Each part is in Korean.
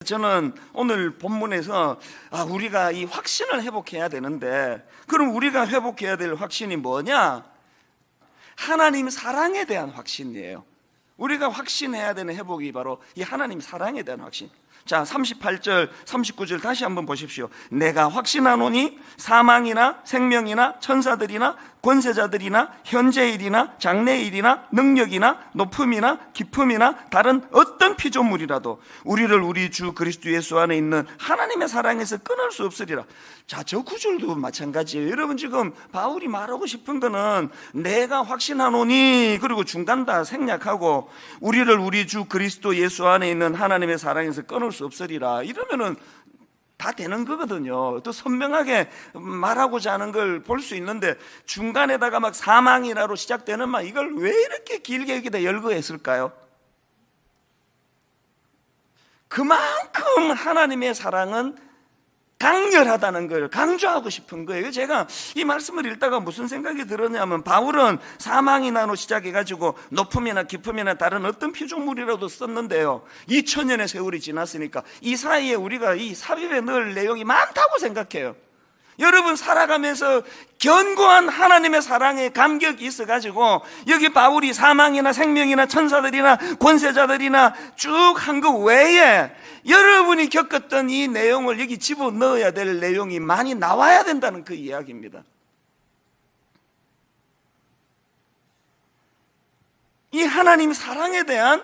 저는 오늘 본문에서 우리가 이 확신을 회복해야 되는데, 그럼 우리가 회복해야 될 확신이 뭐냐? 하나님 사랑에 대한 확신이에요. 우리가 확신해야 되는 회복이 바로 이 하나님 사랑에 대한 확신. 자, 38절 39절 다시 한번 보십시오. 내가 확신하노니 사망이나 생명이나 천사들이나 권세자들이나 현재일이나 장래일이나 능력이나 높음이나 깊음이나 다른 어떤 피조물이라도 우리를 우리 주 그리스도 예수 안에 있는 하나님의 사랑에서 끊을 수 없으리라. 자, 저 구절도 마찬가지예요. 여러분, 지금 바울이 말하고 싶은 거는 내가 확신하노니, 그리고 중간 다 생략하고 우리를 우리 주 그리스도 예수 안에 있는 하나님의 사랑에서 끊을 수 없으리라, 이러면은 다 되는 거거든요. 또 선명하게 말하고자 하는 걸 볼 수 있는데, 중간에다가 막 사망이라로 시작되는 말, 이걸 왜 이렇게 길게 여기다 열거했을까요? 그만큼 하나님의 사랑은 강렬하다는 걸 강조하고 싶은 거예요. 제가 이 말씀을 읽다가 무슨 생각이 들었냐면, 바울은 사망이나로 시작해가지고 높음이나 깊음이나 다른 어떤 피조물이라도 썼는데요, 2000년의 세월이 지났으니까 이 사이에 우리가 이 삽입에 넣을 내용이 많다고 생각해요. 여러분, 살아가면서 견고한 하나님의 사랑에 감격이 있어가지고 여기 바울이 사망이나 생명이나 천사들이나 권세자들이나 쭉 한 거 외에 여러분이 겪었던 이 내용을 여기 집어넣어야 될 내용이 많이 나와야 된다는 그 이야기입니다. 이 하나님 사랑에 대한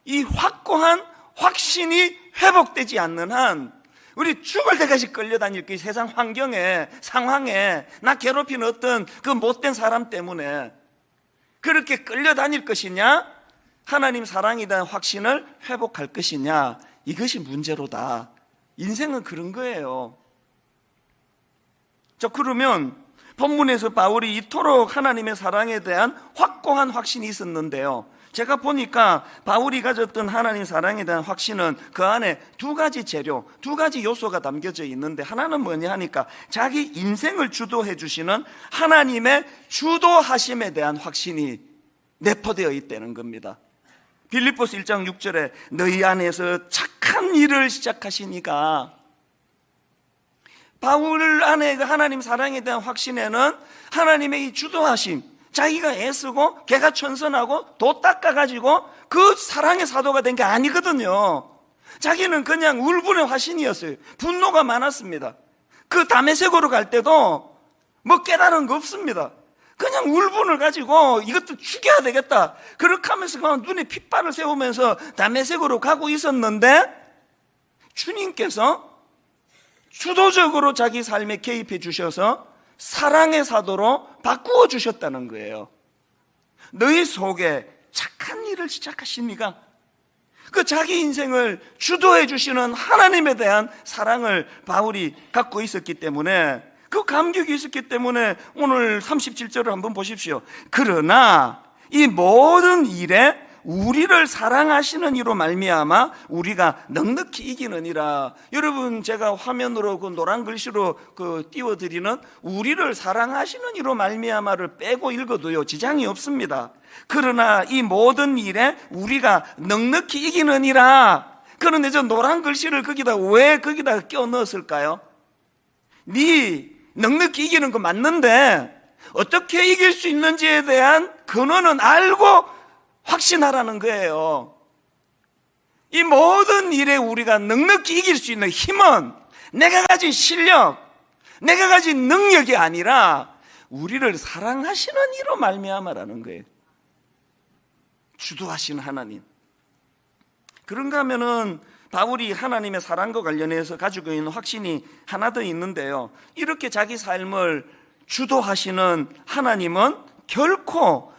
이 확고한 확신이 회복되지 않는 한 우리 죽을 때까지 끌려다닐 그 세상 환경에, 상황에, 나 괴롭히는 어떤 그 못된 사람 때문에 그렇게 끌려다닐 것이냐, 하나님 사랑에 대한 확신을 회복할 것이냐, 이것이 문제로다. 인생은 그런 거예요. 자, 그러면 본문에서 바울이 이토록 하나님의 사랑에 대한 확고한 확신이 있었는데요, 제가 보니까 바울이 가졌던 하나님 사랑에 대한 확신은 그 안에 두 가지 재료, 두 가지 요소가 담겨져 있는데, 하나는 뭐냐 하니까 자기 인생을 주도해 주시는 하나님의 주도하심에 대한 확신이 내포되어 있다는 겁니다. 빌립보서 1장 6절에 너희 안에서 착한 일을 시작하시니가, 바울 안에 그 하나님 사랑에 대한 확신에는 하나님의 이 주도하심, 자기가 애쓰고 개가 천선하고 도 닦아가지고 그 사랑의 사도가 된 게 아니거든요. 자기는 그냥 울분의 화신이었어요. 분노가 많았습니다. 그 다메섹으로 갈 때도 뭐 깨달은 거 없습니다. 그냥 울분을 가지고 이것도 죽여야 되겠다, 그렇게 하면서 그냥 눈에 핏발을 세우면서 다메섹으로 가고 있었는데, 주님께서 주도적으로 자기 삶에 개입해 주셔서 사랑의 사도로 바꾸어 주셨다는 거예요. 너희 속에 착한 일을 시작하십니까? 그 자기 인생을 주도해 주시는 하나님에 대한 사랑을 바울이 갖고 있었기 때문에, 그 감격이 있었기 때문에 오늘 37절을 한번 보십시오. 그러나 이 모든 일에 우리를 사랑하시는 이로 말미암아 우리가 넉넉히 이기느니라. 여러분, 제가 화면으로 그 노란 글씨로 띄워드리는 우리를 사랑하시는 이로 말미암아를 빼고 읽어도요 지장이 없습니다. 그러나 이 모든 일에 우리가 넉넉히 이기느니라. 그런데 저 노란 글씨를 왜 거기다 껴 넣었을까요? 네 넉넉히 이기는 거 맞는데 어떻게 이길 수 있는지에 대한 근원은 알고 확신하라는 거예요. 이 모든 일에 우리가 넉넉히 이길 수 있는 힘은 내가 가진 실력, 내가 가진 능력이 아니라 우리를 사랑하시는 이로 말미암아라는 거예요. 주도하시는 하나님. 그런가 하면은 바울이 하나님의 사랑과 관련해서 가지고 있는 확신이 하나 더 있는데요, 이렇게 자기 삶을 주도하시는 하나님은 결코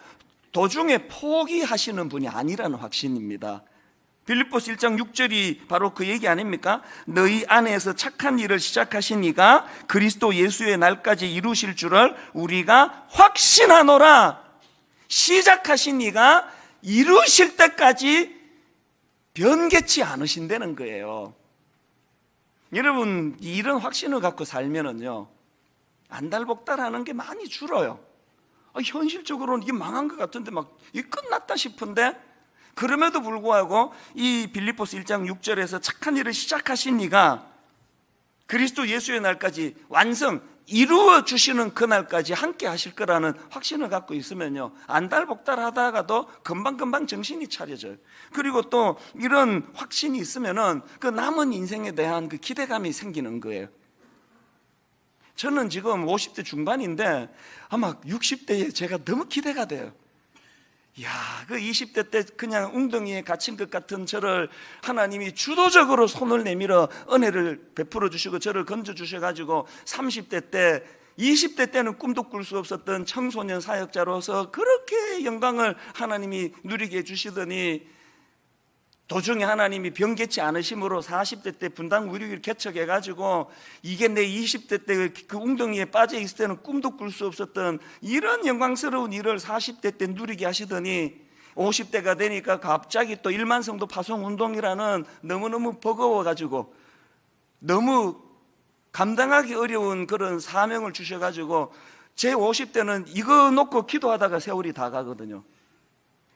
도중에 포기하시는 분이 아니라는 확신입니다. 빌립보서 1장 6절이 바로 그 얘기 아닙니까? 너희 안에서 착한 일을 시작하신 이가 그리스도 예수의 날까지 이루실 줄을 우리가 확신하노라. 시작하신 이가 이루실 때까지 변개치 않으신다는 거예요. 여러분, 이런 확신을 갖고 살면은요 안달복달하는 게 많이 줄어요. 현실적으로는 이게 망한 것 같은데 막 이게 끝났다 싶은데 그럼에도 불구하고 이 빌립보서 1장 6절에서 착한 일을 시작하신 이가 그리스도 예수의 날까지 완성, 이루어 주시는 그날까지 함께 하실 거라는 확신을 갖고 있으면요, 안달복달 하다가도 금방금방 정신이 차려져요. 그리고 또 이런 확신이 있으면은 그 남은 인생에 대한 그 기대감이 생기는 거예요. 저는 지금 50대 중반인데 아마 60대에 제가 너무 기대가 돼요. 이야, 그 20대 때 그냥 웅덩이에 갇힌 것 같은 저를 하나님이 주도적으로 손을 내밀어 은혜를 베풀어 주시고 저를 건져 주셔가지고 30대 때, 20대 때는 꿈도 꿀 수 없었던 청소년 사역자로서 그렇게 영광을 하나님이 누리게 해주시더니 도중에 하나님이 변개치 않으심으로 40대 때 분당 의료기를 개척해가지고 이게 내 20대 때 그 웅덩이에 빠져 있을 때는 꿈도 꿀 수 없었던 이런 영광스러운 일을 40대 때 누리게 하시더니 50대가 되니까 갑자기 또 1만 성도 파송 운동이라는 너무너무 버거워가지고 너무 감당하기 어려운 그런 사명을 주셔가지고 제 50대는 이거 놓고 기도하다가 세월이 다 가거든요.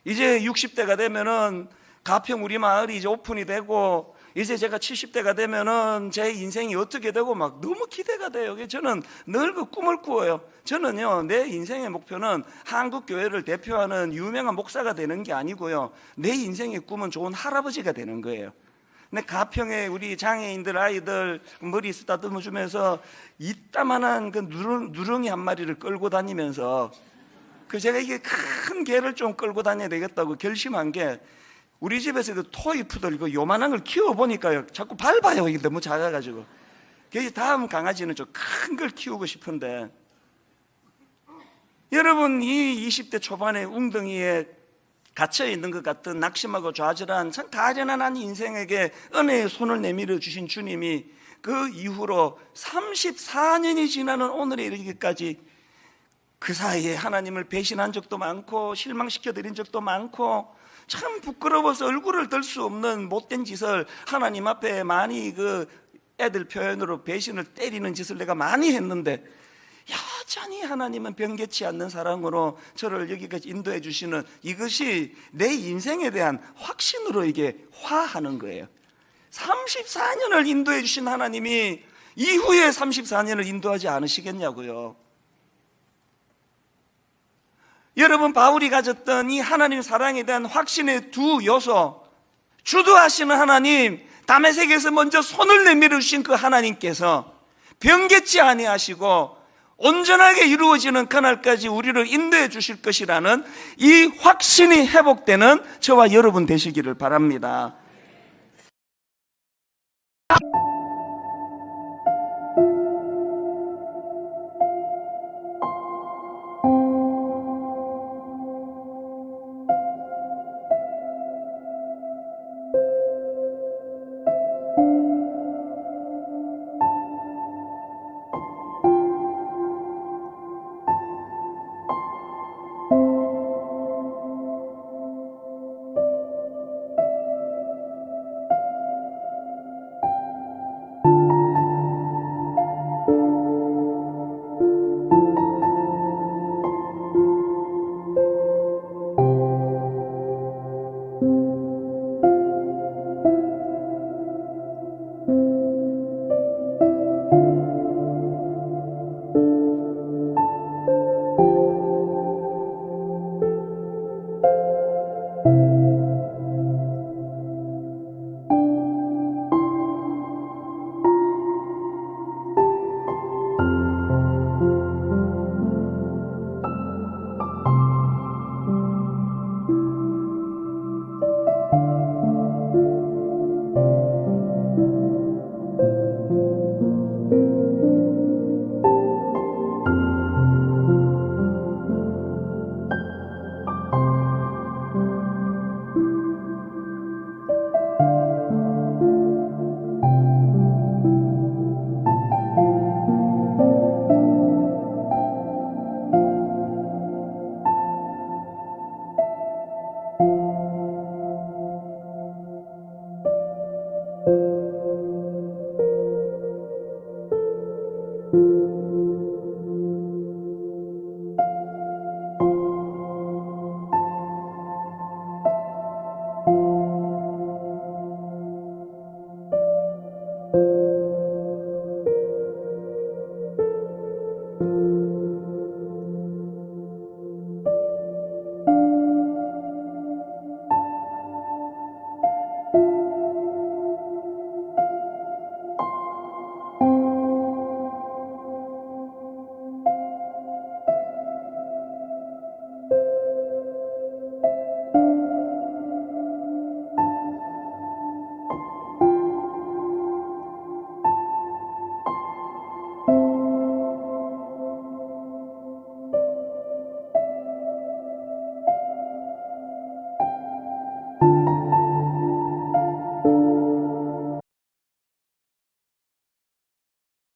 이제 60대가 되면은 가평 우리 마을이 이제 오픈이 되고 이제 제가 70대가 되면은 제 인생이 어떻게 되고 막 너무 기대가 돼요. 저는 늘 그 꿈을 꾸어요. 저는요, 내 인생의 목표는 한국 교회를 대표하는 유명한 목사가 되는 게 아니고요, 내 인생의 꿈은 좋은 할아버지가 되는 거예요. 근데 가평에 우리 장애인들 아이들 머리 쓰다듬어 주면서 이따만한 그 누렁이 한 마리를 끌고 다니면서 그 제가 이게 큰 개를 좀 끌고 다녀야 되겠다고 결심한 게, 우리 집에서 그 토이푸들 그 요만한 걸 키워보니까요, 자꾸 밟아요. 이게 너무 작아가지고. 그래서 다음 강아지는 좀 큰 걸 키우고 싶은데, 여러분, 이 20대 초반에 웅덩이에 갇혀있는 것 같은 낙심하고 좌절한 참 가련한 인생에게 은혜의 손을 내밀어 주신 주님이 그 이후로 34년이 지나는 오늘에 이르기까지 그 사이에 하나님을 배신한 적도 많고 실망시켜드린 적도 많고 참 부끄러워서 얼굴을 들 수 없는 못된 짓을 하나님 앞에 많이 그 애들 표현으로 배신을 때리는 짓을 내가 많이 했는데 여전히 하나님은 변개치 않는 사랑으로 저를 여기까지 인도해 주시는 이것이 내 인생에 대한 확신으로 이게 화하는 거예요. 34년을 인도해 주신 하나님이 이후에 34년을 인도하지 않으시겠냐고요. 여러분, 바울이 가졌던 이 하나님 사랑에 대한 확신의 두 요소, 주도하시는 하나님, 다메섹에서 먼저 손을 내밀어 주신 그 하나님께서 변개치 아니하시고 온전하게 이루어지는 그날까지 우리를 인도해 주실 것이라는 이 확신이 회복되는 저와 여러분 되시기를 바랍니다.